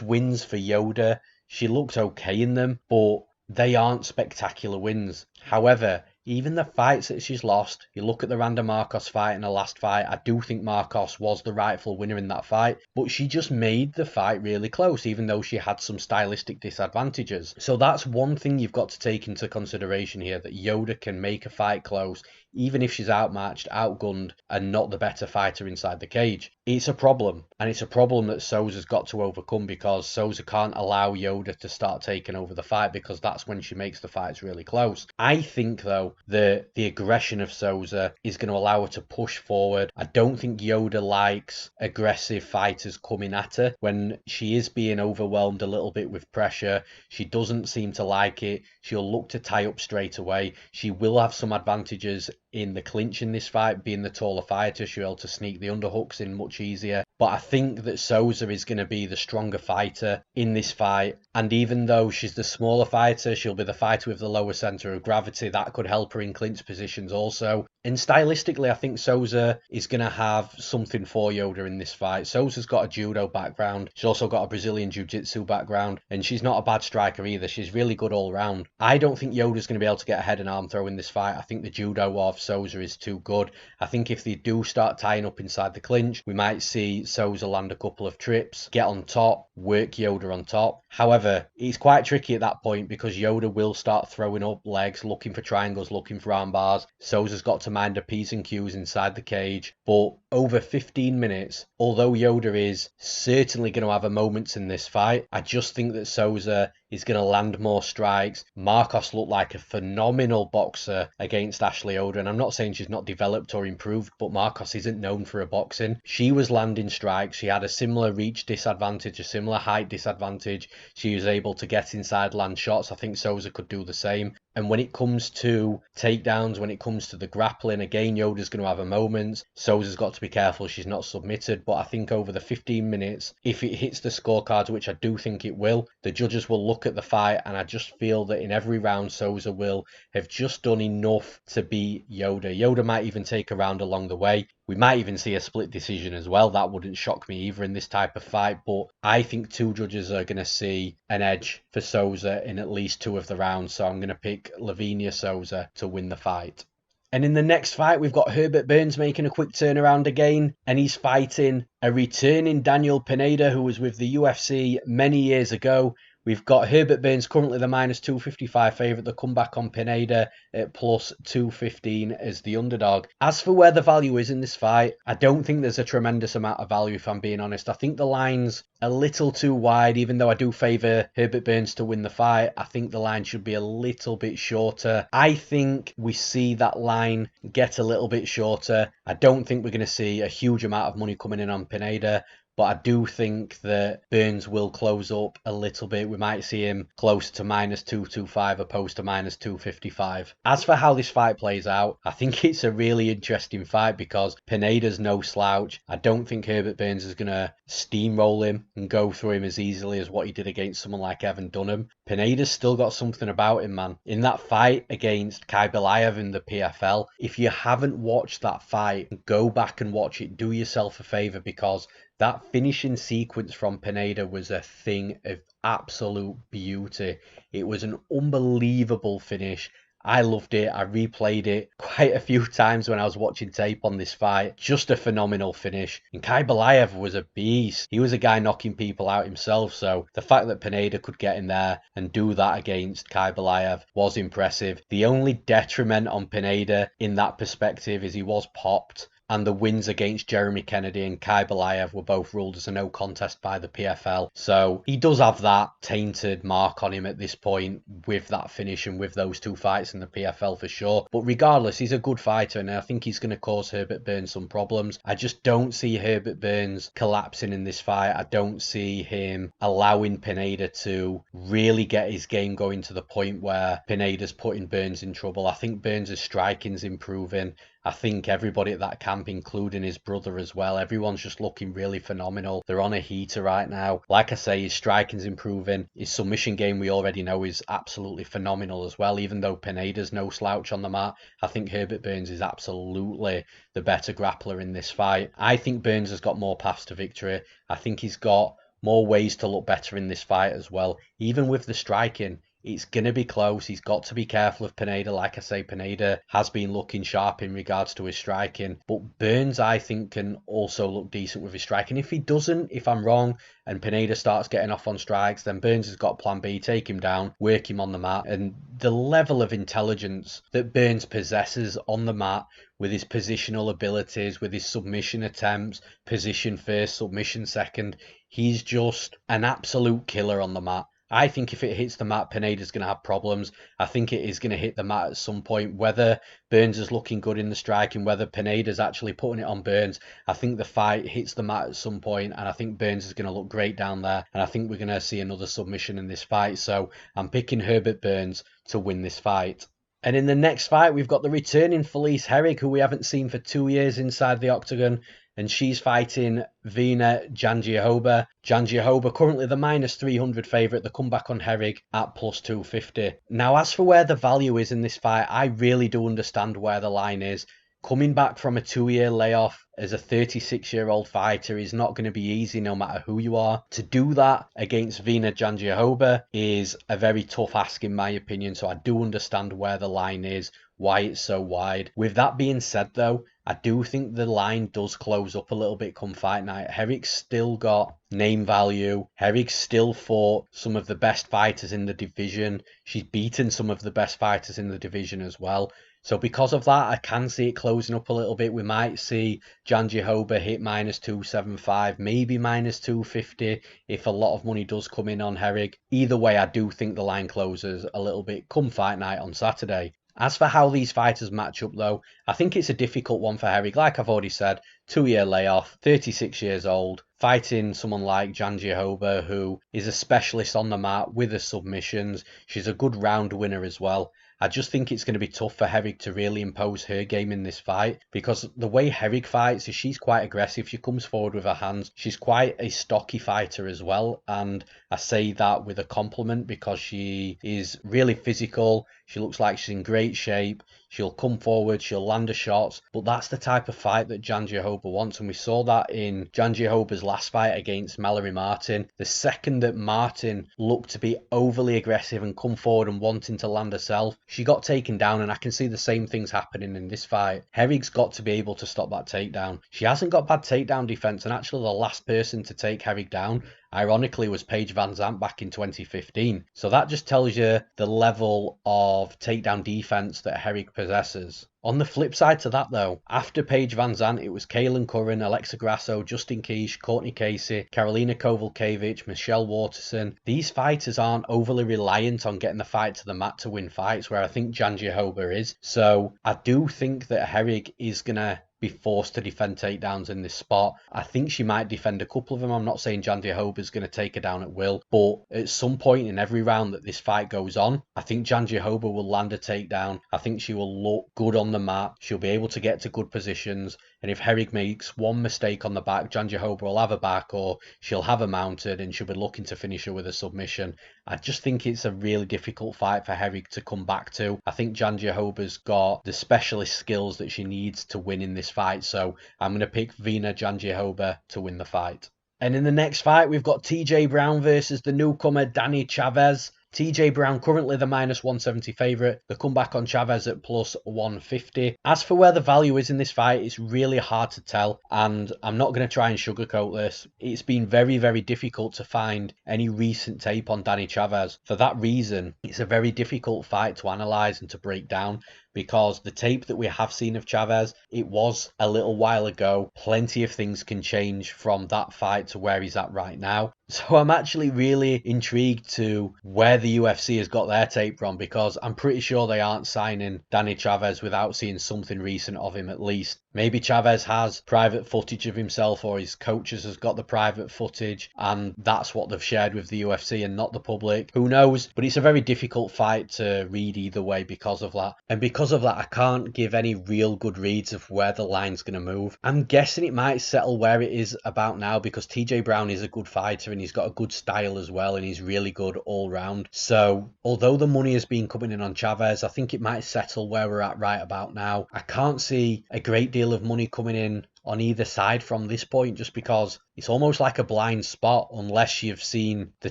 Speaker 1: wins for Yoder, she looked okay in them, but they aren't spectacular wins. However, even the fights that she's lost, you look at the Randa Marcos fight and her last fight, I do think Marcos was the rightful winner in that fight, but she just made the fight really close, even though she had some stylistic disadvantages. So that's one thing you've got to take into consideration here, that Yoder can make a fight close, even if she's outmatched, outgunned, and not the better fighter inside the cage. It's a problem, and it's a problem that Souza's got to overcome, because Souza can't allow Yoder to start taking over the fight, because that's when she makes the fights really close. I think, though, that the aggression of Souza is going to allow her to push forward. I don't think Yoder likes aggressive fighters coming at her when she is being overwhelmed a little bit with pressure. She doesn't seem to like it. She'll look to tie up straight away. She will have some advantages in the clinch in this fight, being the taller fighter. She'll be able to sneak the underhooks in much easier. But I think that Souza is going to be the stronger fighter in this fight. And even though she's the smaller fighter, she'll be the fighter with the lower centre of gravity. That could help her in clinch positions also. And stylistically, I think Souza is going to have something for Yoder in this fight. Souza's got a judo background. She's also got a Brazilian jiu-jitsu background. And she's not a bad striker either. She's really good all round. I don't think Yoder's going to be able to get a head and arm throw in this fight. I think the judo of Souza is too good. I think if they do start tying up inside the clinch, we might see Souza land a couple of trips, get on top, work Yoder on top. However, it's quite tricky at that point, because Yoder will start throwing up legs, looking for triangles, looking for arm bars. Souza's got to mind her P's and Q's inside the cage. But over 15 minutes, although Yoder is certainly going to have her moments in this fight, I just think that Souza is going to land more strikes. Marcos looked like a phenomenal boxer against Ashley Yoder, and I'm not saying she's not developed or improved, but Marcos isn't known for her boxing. She was landing strikes. She had a similar reach disadvantage, a similar height disadvantage. She was able to get inside, land shots. I think Souza could do the same. And when it comes to takedowns, when it comes to the grappling, again, Yoder's going to have her moments. Souza's got to be careful she's not submitted. But I think over the 15 minutes, if it hits the scorecards, which I do think it will, the judges will look at the fight, and I just feel that in every round, Souza will have just done enough to beat Yoder. Yoder might even take a round along the way. We might even see a split decision as well. That wouldn't shock me either in this type of fight. But I think two judges are going to see an edge for Souza in at least two of the rounds. So I'm going to pick Livinha Souza to win the fight. And in the next fight, we've got Herbert Burns making a quick turnaround again. And he's fighting a returning Daniel Pineda, who was with the UFC many years ago. We've got Herbert Burns currently the minus 255 favourite. The comeback on Pineda at plus 215 as the underdog. As for where the value is in this fight, I don't think there's a tremendous amount of value, if I'm being honest. I think the line's a little too wide, even though I do favour Herbert Burns to win the fight. I think the line should be a little bit shorter. I think we see that line get a little bit shorter. I don't think we're going to see a huge amount of money coming in on Pineda. But I do think that Burns will close up a little bit. We might see him close to minus 225 opposed to minus 255. As for how this fight plays out, I think it's a really interesting fight, because Pineda's no slouch. I don't think Herbert Burns is going to steamroll him and go through him as easily as what he did against someone like Evan Dunham. Pineda's still got something about him, man. In that fight against Ankalaev in the PFL, if you haven't watched that fight, go back and watch it. Do yourself a favour, because that finishing sequence from Pineda was a thing of absolute beauty. It was an unbelievable finish. I loved it. I replayed it quite a few times when I was watching tape on this fight. Just a phenomenal finish. And Ankalaev was a beast. He was a guy knocking people out himself. So the fact that Pineda could get in there and do that against Ankalaev was impressive. The only detriment on Pineda in that perspective is he was popped. And the wins against Jeremy Kennedy and Ankalaev were both ruled as a no contest by the PFL. So he does have that tainted mark on him at this point with that finish and with those two fights in the PFL for sure. But regardless, he's a good fighter, and I think he's going to cause Herbert Burns some problems. I just don't see Herbert Burns collapsing in this fight. I don't see him allowing Pineda to really get his game going to the point where Pineda's putting Burns in trouble. I think Burns' striking's improving. I think everybody at that camp, including his brother as well, everyone's just looking really phenomenal. They're on a heater right now. Like I say, his striking's improving. His submission game, we already know, is absolutely phenomenal as well. Even though Pineda's no slouch on the mat, I think Herbert Burns is absolutely the better grappler in this fight. I think Burns has got more paths to victory. I think he's got more ways to look better in this fight as well. Even with the striking, It's going to be close. He's got to be careful of Pineda. Like I say, Pineda has been looking sharp in regards to his striking. But Burns, I think, can also look decent with his striking. If he doesn't, if I'm wrong, and Pineda starts getting off on strikes, then Burns has got plan B, take him down, work him on the mat. And the level of intelligence that Burns possesses on the mat with his positional abilities, with his submission attempts, position first, submission second, he's just an absolute killer on the mat. I think if it hits the mat, Pineda's going to have problems. I think it is going to hit the mat at some point. Whether Burns is looking good in the striking, whether Pineda's actually putting it on Burns, I think the fight hits the mat at some point, and I think Burns is going to look great down there, and I think we're going to see another submission in this fight. So I'm picking Herbert Burns to win this fight. And in the next fight, we've got the returning Felice Herrig, who we haven't seen for 2 years inside the octagon. And she's fighting Virna Jandiroba. Jandiroba currently the -300 favourite. The comeback on Herrig at +250. Now, as for where the value is in this fight, I really do understand where the line is. Coming back from a 2-year layoff as a 36-year-old fighter is not going to be easy no matter who you are. To do that against Virna Jandiroba is a very tough ask in my opinion, so I do understand where the line is, why it's so wide. With that being said though, I do think the line does close up a little bit come fight night. Herrig's still got name value. Herrig still fought some of the best fighters in the division. She's beaten some of the best fighters in the division as well. So because of that, I can see it closing up a little bit. We might see Jandiroba hit -275, maybe -250 if a lot of money does come in on Herrig. Either way, I do think the line closes a little bit come fight night on Saturday. As for how these fighters match up though, I think it's a difficult one for Herrig. Like I've already said, 2-year layoff, 36 years old, fighting someone like Jandiroba, who is a specialist on the mat with her submissions. She's a good round winner as well. I just think it's going to be tough for Herrig to really impose her game in this fight, because the way Herrig fights is she's quite aggressive. She comes forward with her hands. She's quite a stocky fighter as well, and I say that with a compliment because she is really physical. She looks like she's in great shape. She'll come forward, she'll land her shots, but that's the type of fight that Jandiroba wants, and we saw that in Jandiroba's last fight against Mallory Martin. The second that Martin looked to be overly aggressive and come forward and wanting to land herself, she got taken down, and I can see the same things happening in this fight. Herrig's got to be able to stop that takedown. She hasn't got bad takedown defense, and actually the last person to take Herrig down, ironically, was Paige Van Zandt back in 2015. So that just tells you the level of takedown defense that Herrig possesses. On the flip side to that though, after Paige Van Zandt, it was Kaylin Curran, Alexa Grasso, Justin Kish, Courtney Casey, Karolina Kowalkiewicz, Michelle Waterson. These fighters aren't overly reliant on getting the fight to the mat to win fights, where I think Jandiroba is. So I do think that Herrig is going to be forced to defend takedowns in this spot. I think she might defend a couple of them. I'm not saying Jandiroba is going to take her down at will, but at some point in every round that this fight goes on, I think Jandiroba will land a takedown. I think she will look good on the mat. She'll be able to get to good positions, and if Herrig makes one mistake on the back, Jandiroba will have her back, or she'll have her mounted and she'll be looking to finish her with a submission. I just think it's a really difficult fight for Herrig to come back to. I think Jandiroba's got the specialist skills that she needs to win in this fight, so I'm going to pick Virna Jandiroba to win the fight. And in the next fight, we've got TJ Brown versus the newcomer Danny Chavez. TJ Brown currently the -170 favourite. The comeback on Chavez at +150. As for where the value is in this fight, it's really hard to tell, and I'm not going to try and sugarcoat this. It's been very, very difficult to find any recent tape on Danny Chavez. For that reason, it's a very difficult fight to analyse and to break down, because the tape that we have seen of Chavez, it was a little while ago. Plenty of things can change from that fight to where he's at right now. So I'm actually really intrigued to where the UFC has got their tape from, because I'm pretty sure they aren't signing Danny Chavez without seeing something recent of him at least. Maybe Chavez has private footage of himself, or his coaches has got the private footage, and that's what they've shared with the UFC and not the public. Who knows? But it's a very difficult fight to read either way because of that. And because of that, I can't give any real good reads of where the line's going to move. I'm guessing it might settle where it is about now, because TJ Brown is a good fighter and he's got a good style as well, and he's really good all round. So although the money has been coming in on Chavez, I think it might settle where we're at right about now. I can't see a great deal of money coming in on either side from this point, just because it's almost like a blind spot unless you've seen the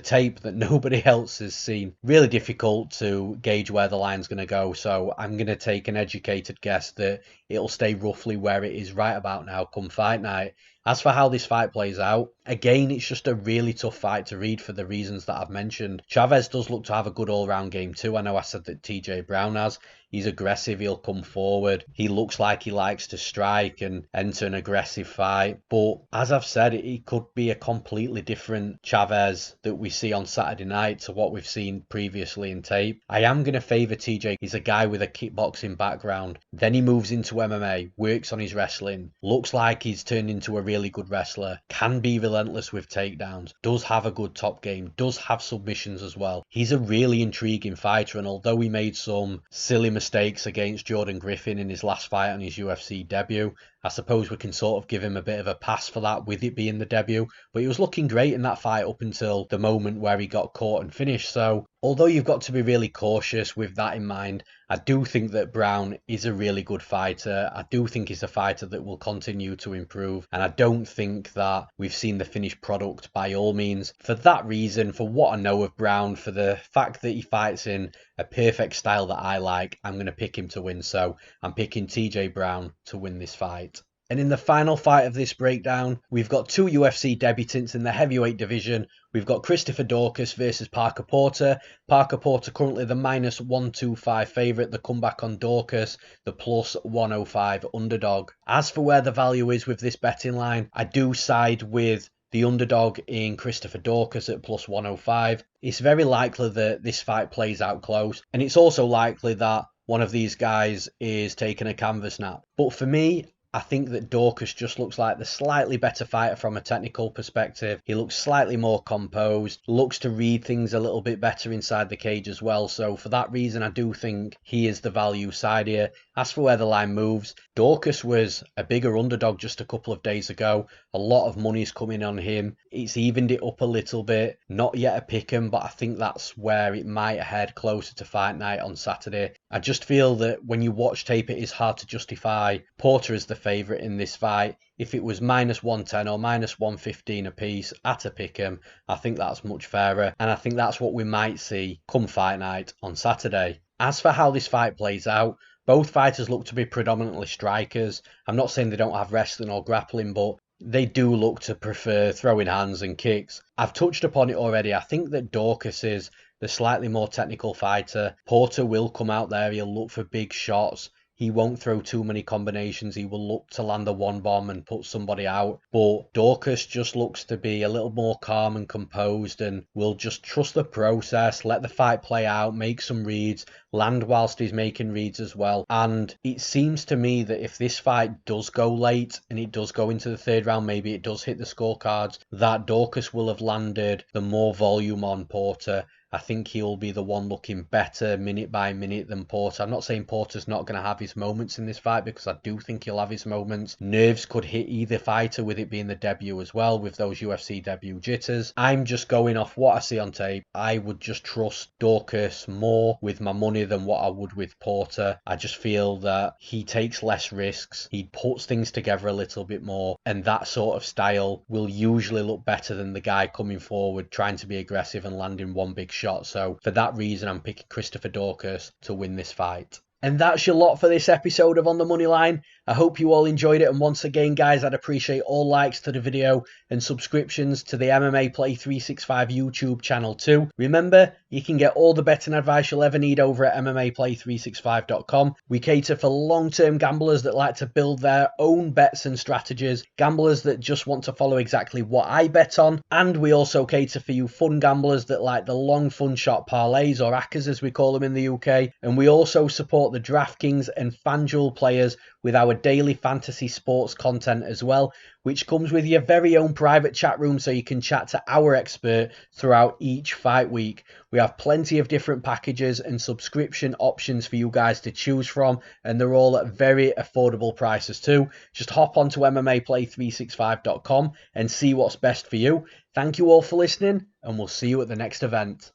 Speaker 1: tape that nobody else has seen. Really difficult to gauge where the line's going to go, so I'm going to take an educated guess that it'll stay roughly where it is right about now come fight night. As for how this fight plays out, again, it's just a really tough fight to read for the reasons that I've mentioned. Chavez does look to have a good all-round game too. I know I said that TJ Brown has. He's aggressive, he'll come forward. He looks like he likes to strike and enter an aggressive fight. But as I've said, it could be a completely different Chavez that we see on Saturday night to what we've seen previously in tape. I am going to favour TJ. He's a guy with a kickboxing background. Then he moves into MMA, works on his wrestling, looks like he's turned into a really good wrestler, can be relentless with takedowns, does have a good top game, does have submissions as well. He's a really intriguing fighter, and although he made some silly mistakes against Jordan Griffin in his last fight on his UFC debut, I suppose we can sort of give him a bit of a pass for that with it being the debut, but he was looking great in that fight up until the moment where he got caught and finished. So although you've got to be really cautious with that in mind, I do think that Brown is a really good fighter. I do think he's a fighter that will continue to improve, and I don't think that we've seen the finished product by all means. For that reason, for what I know of Brown, for the fact that he fights in a perfect style that I like, I'm going to pick him to win. So I'm picking TJ Brown to win this fight. And in the final fight of this breakdown, we've got two UFC debutants in the heavyweight division. We've got Christopher Daukaus versus Parker Porter. Parker Porter currently the minus 125 favourite. The comeback on Daukaus, the plus 105 underdog. As for where the value is with this betting line, I do side with the underdog in Christopher Daukaus at plus 105. It's very likely that this fight plays out close, and it's also likely that one of these guys is taking a canvas nap. But for me, I think that Daukaus just looks like the slightly better fighter from a technical perspective. He looks slightly more composed, looks to read things a little bit better inside the cage as well. So for that reason, I do think he is the value side here. As for where the line moves, Daukaus was a bigger underdog just a couple of days ago. A lot of money's coming on him. It's evened it up a little bit. Not yet a pick'em, but I think that's where it might head closer to fight night on Saturday. I just feel that when you watch tape, it is hard to justify Porter as the favourite in this fight. If it was minus 110 or minus 115 apiece at a pick'em, I think that's much fairer, and I think that's what we might see come fight night on Saturday. As for how this fight plays out, both fighters look to be predominantly strikers. I'm not saying they don't have wrestling or grappling, but they do look to prefer throwing hands and kicks. I've touched upon it already. I think that Daukaus is the slightly more technical fighter. Porter will come out there, he'll look for big shots. He won't throw too many combinations. He will look to land the one bomb and put somebody out. But Daukaus just looks to be a little more calm and composed and will just trust the process, let the fight play out, make some reads, land whilst he's making reads as well. And it seems to me that if this fight does go late and it does go into the third round, maybe it does hit the scorecards, that Daukaus will have landed the more volume on Porter. I think he'll be the one looking better minute by minute than Porter. I'm not saying Porter's not going to have his moments in this fight, because I do think he'll have his moments. Nerves could hit either fighter with it being the debut as well, with those UFC debut jitters. I'm just going off what I see on tape. I would just trust Daukaus more with my money than what I would with Porter. I just feel that he takes less risks. He puts things together a little bit more, and that sort of style will usually look better than the guy coming forward trying to be aggressive and landing one big shot. So for that reason, I'm picking Christopher Daukaus to win this fight. And that's your lot for this episode of On the Moneyline. I hope you all enjoyed it, and once again guys, I'd appreciate all likes to the video and subscriptions to the MMAPlay365 YouTube channel too. Remember, you can get all the betting advice you'll ever need over at MMAPlay365.com. We cater for long-term gamblers that like to build their own bets and strategies, gamblers that just want to follow exactly what I bet on, and we also cater for you fun gamblers that like the long fun shot parlays, or ACCAs as we call them in the UK, and we also support the DraftKings and FanDuel players with our daily fantasy sports content as well, which comes with your very own private chat room so you can chat to our expert throughout each fight week. We have plenty of different packages and subscription options for you guys to choose from, and they're all at very affordable prices too. Just hop onto MMAPlay365.com and see what's best for you. Thank you all for listening, and we'll see you at the next event.